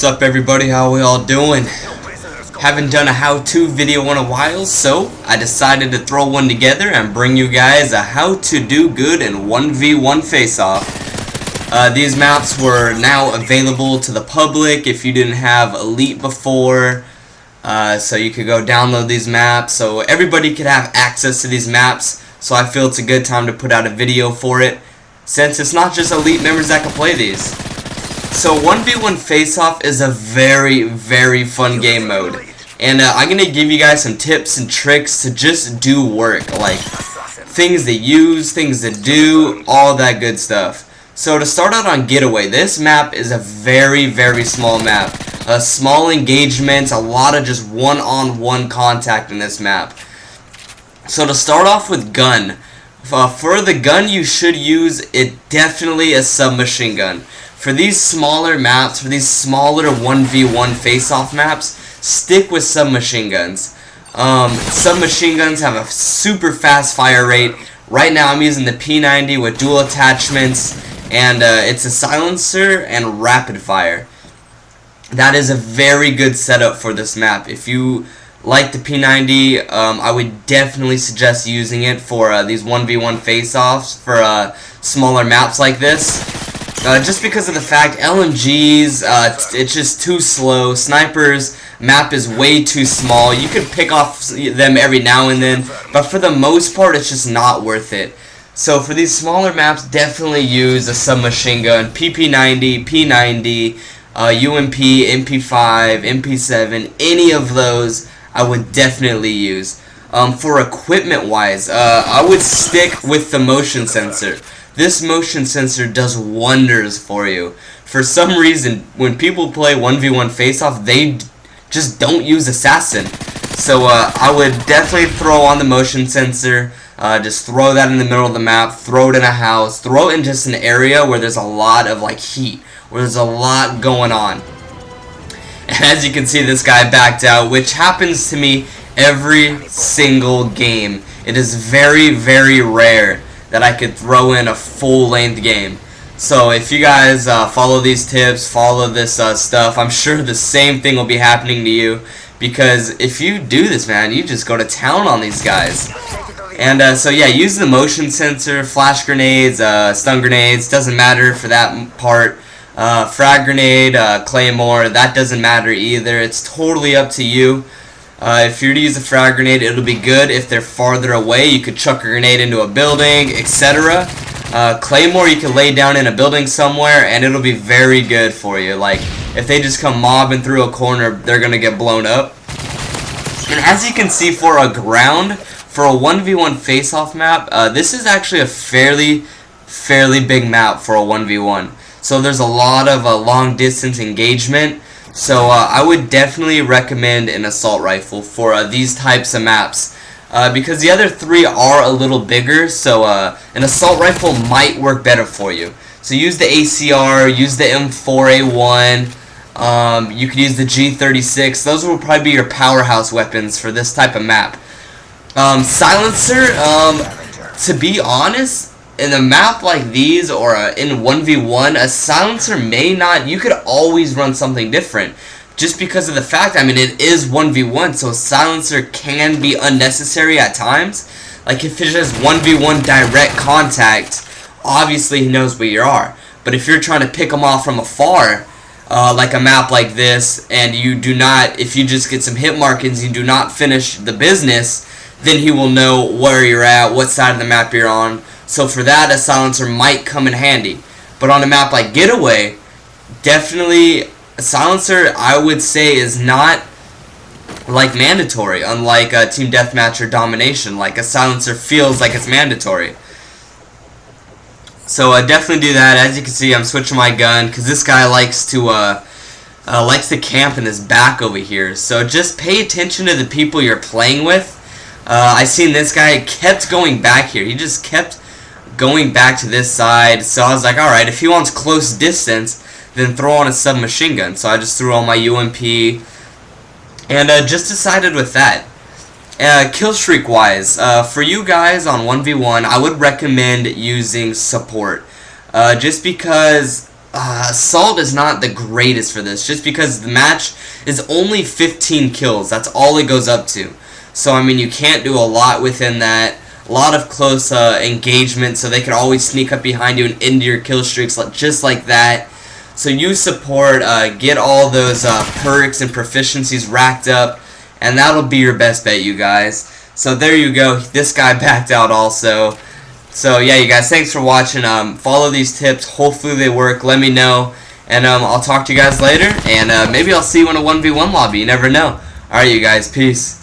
What's up everybody, how we all doing? Haven't done a how-to video in a while, so I decided to throw one together and bring you guys a how to do good in 1v1 face-off. These maps were now available to the public if you didn't have Elite before, so you could go download these maps, so everybody could have access to these maps. So I feel it's a good time to put out a video for it, since it's not just Elite members that can play these. So 1v1 Face-Off is a very, very fun game mode. And I'm going to give you guys some tips and tricks to just do work. Like, things to use, things to do, all that good stuff. So to start out on Getaway, this map is a very, very small map. Small engagements, a lot of just one-on-one contact in this map. So to start off with gun. For the gun you should use it definitely a submachine gun. For these smaller maps, for these smaller 1v1 face-off maps, stick with submachine guns. Submachine guns have a super fast fire rate. Right now I'm using the P90 with dual attachments, and it's a silencer and rapid fire. That is a very good setup for this map. If you like the P90, I would definitely suggest using it for these 1v1 face-offs for smaller maps like this. Just because of the fact LMGs, it's just too slow. Snipers, map is way too small. You could pick off them every now and then, but for the most part, it's just not worth it. So for these smaller maps, definitely use a submachine gun, PP90, P90, UMP, MP5, MP7, any of those I would definitely use. For equipment wise, I would stick with the motion sensor. This motion sensor does wonders for you. For some reason, when people play 1v1 face-off, they just don't use assassin. So I would definitely throw on the motion sensor. Just throw that in the middle of the map, throw it in a house, throw it in just an area where there's a lot of like heat, where there's a lot going on. And as you can see, this guy backed out, which happens to me every single game. It is very, very rare that I could throw in a full-length game. So if you guys follow these tips, follow this stuff, I'm sure the same thing will be happening to you. Because if you do this, man, you just go to town on these guys. And so yeah, use the motion sensor, flash grenades, stun grenades, doesn't matter for that part. Frag grenade, claymore, that doesn't matter either. It's totally up to you. If you're to use a frag grenade, it'll be good. If they're farther away, you could chuck a grenade into a building, etc. Claymore, you can lay down in a building somewhere, and it'll be very good for you. Like, if they just come mobbing through a corner, they're going to get blown up. And as you can see, for a ground, for a 1v1 face-off map, this is actually a fairly big map for a 1v1. So there's a lot of long-distance engagement. So I would definitely recommend an assault rifle for these types of maps. Because the other three are a little bigger, so an assault rifle might work better for you. So use the ACR, use the M4A1, you could use the G36. Those will probably be your powerhouse weapons for this type of map. Silencer, to be honest, in a map like these or in 1v1, a silencer may not, you could always run something different. Just because of the fact, I mean, it is 1v1, so a silencer can be unnecessary at times. Like if it's just 1v1 direct contact, obviously he knows where you are. But if you're trying to pick him off from afar, like a map like this, and you do not, if you just get some hit markings, you do not finish the business, then he will know where you're at, what side of the map you're on. So for that, a silencer might come in handy. But on a map like Getaway, definitely a silencer, I would say, is not like mandatory. Unlike Team Deathmatch or Domination, like a silencer feels like it's mandatory. So definitely do that. As you can see, I'm switching my gun because this guy likes to camp in this back over here. So just pay attention to the people you're playing with. I seen this guy kept going back here. He just kept going back to this side. So I was like, alright, if he wants close distance, then throw on a submachine gun. So I just threw on my UMP and just decided with that. Kill streak wise, for you guys on 1v1, I would recommend using support. Just because Assault is not the greatest for this, just because the match is only 15 kills. That's all it goes up to. So, I mean, you can't do a lot within that. A lot of close engagement, so they can always sneak up behind you and end your kill streaks just like that. So use support, get all those perks and proficiencies racked up, and that'll be your best bet, you guys. So there you go. This guy backed out also. So yeah, you guys, thanks for watching. Follow these tips. Hopefully they work. Let me know, and I'll talk to you guys later. And maybe I'll see you in a 1v1 lobby. You never know. All right, you guys. Peace.